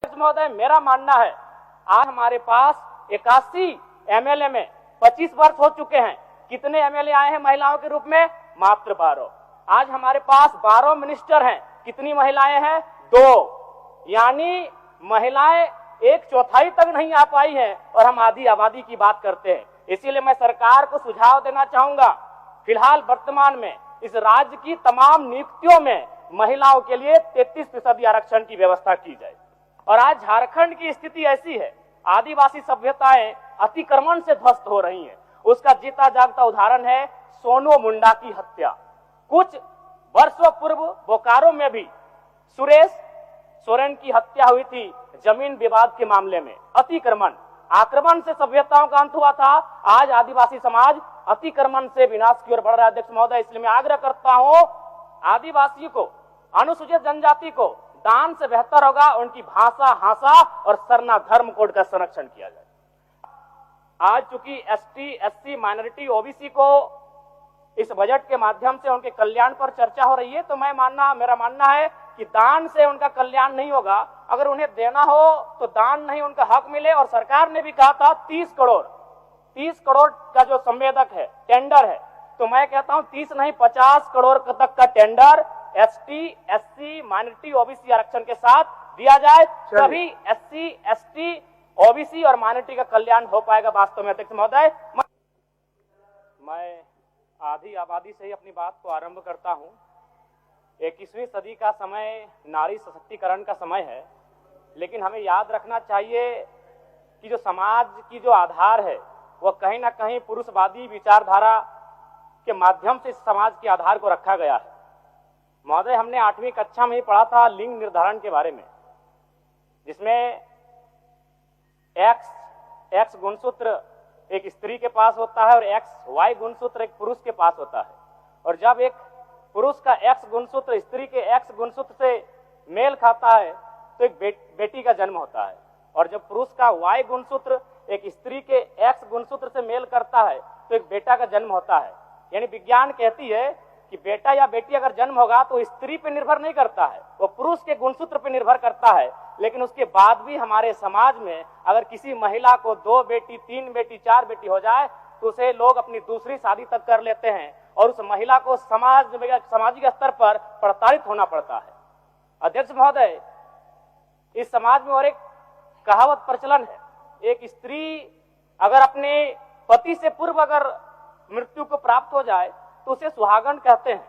महोदय, मेरा मानना है आज हमारे पास 81 एमएलए में 25 वर्ष हो चुके हैं। कितने एमएलए आए हैं महिलाओं के रूप में? मात्र 12। आज हमारे पास 12 मिनिस्टर हैं। कितनी महिलाएं हैं? 2। यानी महिलाएं 1/4 तक नहीं आ पाई हैं और हम आधी आबादी की बात करते हैं। इसीलिए मैं सरकार को सुझाव देना चाहूंगा, फिलहाल वर्तमान में इस राज्य की तमाम नियुक्तियों में महिलाओं के लिए 33% आरक्षण की व्यवस्था की जाए। और आज झारखंड की स्थिति ऐसी है, आदिवासी सभ्यताएं अतिक्रमण से ध्वस्त हो रही हैं। उसका जीता जागता उदाहरण है सोनू मुंडा की हत्या। कुछ वर्षों पूर्व बोकारो में भी सुरेश सोरेन की हत्या हुई थी जमीन विवाद के मामले में। अतिक्रमण, आक्रमण से सभ्यताओं का अंत हुआ था। आज आदिवासी समाज अतिक्रमण से विनाश की ओर बढ़ रहा है। अध्यक्ष महोदय, इसलिए मैं आग्रह करता हूं आदिवासियों को, अनुसूचित जनजाति को दान से बेहतर होगा उनकी भाषा, हासा और सरना धर्म कोड का संरक्षण किया जाए। आज चूंकि एसटी, एससी, माइनॉरिटी, ओबीसी को इस बजट के माध्यम से उनके कल्याण पर चर्चा हो रही है, तो मेरा मानना है कि दान से उनका कल्याण नहीं होगा। अगर उन्हें देना हो तो दान नहीं, उनका हक मिले। और सरकार ने भी कहा था 30 करोड़ का जो संवेदक है, टेंडर है, तो मैं कहता हूं 30 नहीं 50 करोड़ तक का tender ST, SC, minority, OBC आरक्षण के साथ दिया जाए, तभी एससी, एसटी, ओबीसी और माइनॉरिटी का कल्याण हो पाएगा वास्तव में। अध्यक्ष महोदय, मैं आधी आबादी से ही अपनी बात को आरंभ करता हूं। 21वीं सदी का समय नारी सशक्तिकरण का समय है, लेकिन हमें याद रखना चाहिए कि जो समाज की जो आधार है वह कहीं ना कहीं पुरुषवादी विचारधारा के माध्यम से इस समाज के आधार को रखा गया है। महोदय, हमने 8वीं कक्षा में ही पढ़ा था लिंग निर्धारण के बारे में, जिसमें एक्स गुणसूत्र एक स्त्री के पास होता है और XY गुणसूत्र एक पुरुष के पास होता है। और जब एक पुरुष का X गुणसूत्र स्त्री के X गुणसूत्र से मेल खाता है तो एक बेटी का जन्म होता है। और जब पुरुष का Y गुणसूत्र एक स्त्री के X गुणसूत्र से मेल करता है तो एक बेटा का जन्म होता है। यानी विज्ञान कहती है कि बेटा या बेटी अगर जन्म होगा तो स्त्री पे निर्भर नहीं करता है, वो पुरुष के गुणसूत्र पे निर्भर करता है। लेकिन उसके बाद भी हमारे समाज में अगर किसी महिला को 2 बेटी, 3 बेटी, 4 बेटी हो जाए तो उसे लोग अपनी दूसरी शादी तक कर लेते हैं और उस महिला को सामाजिक स्तर पर प्रताड़ित होना पड़ता है। अध्यक्ष महोदय, इस समाज में और एक कहावत प्रचलन है, एक स्त्री अगर अपने पति से पूर्व अगर मृत्यु को प्राप्त हो जाए तो उसे सुहागन कहते हैं,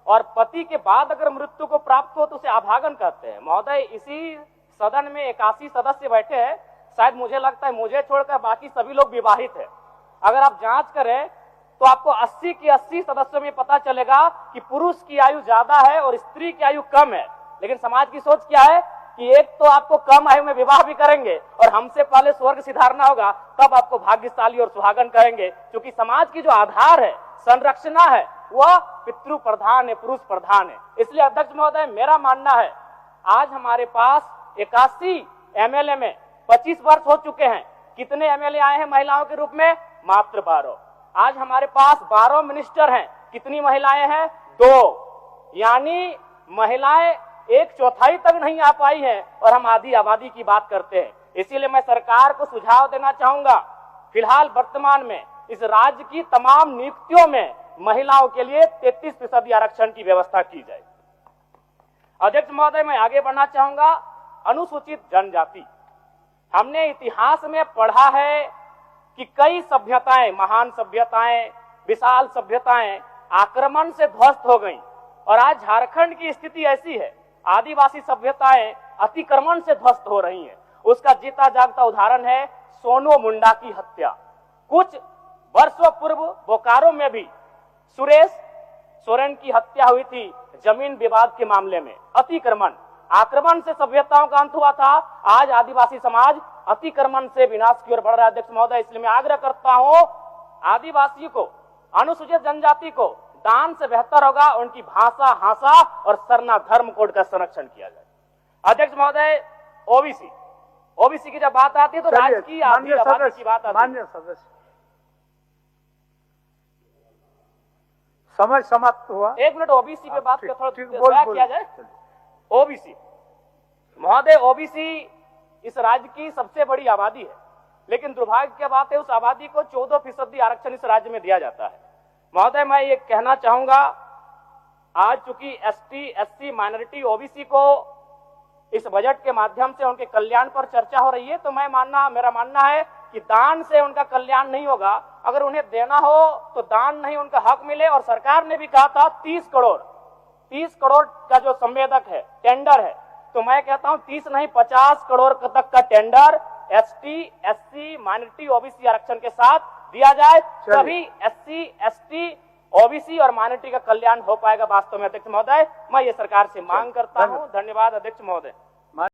और पति के बाद अगर मृत्यु को प्राप्त हो तो उसे अभागन कहते हैं। महोदय, इसी सदन में 81 सदस्य बैठे हैं, शायद मुझे लगता है मुझे छोड़कर बाकी सभी लोग विवाहित हैं। अगर आप जांच करें तो आपको 80 के 80 सदस्यों में पता चलेगा कि पुरुष की आयु ज्यादा है और स्त्री की आयु कम है। लेकिन समाज की सोच क्या है कि एक तो आपको कम आयु में विवाह भी करेंगे और हमसे पहले स्वर्ग सिधारना होगा, तब आपको भाग्यशाली और सुहागन कहेंगे। क्योंकि समाज की जो आधार है, संरचना है, वह पितृ प्रधान है, पुरुष प्रधान है। इसलिए अध्यक्ष महोदय, मेरा मानना है आज हमारे पास 81 एमएलए में 25 वर्ष हो चुके हैं। कितने एमएलए आए हैं महिलाओं के रूप में? मात्र 12। आज हमारे पास 12 मिनिस्टर हैं। कितनी महिलाएं हैं? 2। यानी महिलाएं 1/4 तक नहीं आ पाई हैं और हम आधी आबादी की बात करते हैं। इसीलिए मैं सरकार को सुझाव देना चाहूंगा, फिलहाल वर्तमान में इस राज्य की तमाम नियुक्तियों में महिलाओं के लिए 33% आरक्षण की व्यवस्था की जाए। अध्यक्ष महोदय, मैं आगे बढ़ना चाहूंगा। अनुसूचित जनजाति, हमने इतिहास में पढ़ा है कि कई सभ्यताएं, महान सभ्यताएं, विशाल सभ्यताएं आक्रमण से ध्वस्त हो गईं। और आज झारखंड की स्थिति ऐसी है, आदिवासी सभ्यताएं अतिक्रमण से ध्वस्त हो रही हैं। उसका जीता जागता उदाहरण है सोनू मुंडा की हत्या। कुछ वर्षों पूर्व बोकारो में भी सुरेश सोरेन की हत्या हुई थी जमीन विवाद के मामले में। अतिक्रमण, आक्रमण से सभ्यताओं का अंत हुआ था। आज आदिवासी समाज अतिक्रमण से विनाश की ओर बढ़ रहा है। अध्यक्ष महोदय, इसलिए मैं आग्रह करता हूं आदिवासियों को, अनुसूचित जनजाति को दान से बेहतर होगा उनकी भाषा, हासा और सरना धर्म कोड का संरक्षण किया जाए। अध्यक्ष महोदय, ओबीसी की जब बात आती है तो राज्य की आधी आबादी की बात आती है। समय समाप्त हुआ। 1 मिनट ओबीसी पे बात कर थोड़ा किया जाए। ओबीसी महोदय, ओबीसी इस राज्य की सबसे बड़ी आबादी है, लेकिन दुर्भाग्य की बात है उस आबादी को 14% आरक्षण इस राज्य में दिया जाता है। महोदय, मैं ये कहना चाहूंगा, आज चूंकि एसटी, एससी, माइनॉरिटी, ओबीसी को इस बजट के माध्यम से उनके कल्याण पर चर्चा हो रही है, तो मेरा मानना है कि दान से उनका कल्याण नहीं होगा। अगर उन्हें देना हो तो दान नहीं, उनका हक मिले। और सरकार ने भी कहा था 30 करोड़ का जो संवेदक है, टेंडर है, तो मैं कहता हूं 30 नहीं 50 करोड़ तक का tender ST, SC, minority, OBC आरक्षण के साथ दिया जाए, तभी एससी, एसटी, ओबीसी और माइनॉरिटी का कल्याण हो पाएगा वास्तव में। अध्यक्ष महोदय, मैं ये सरकार से मांग करता हूं। धन्यवाद अध्यक्ष महोदय।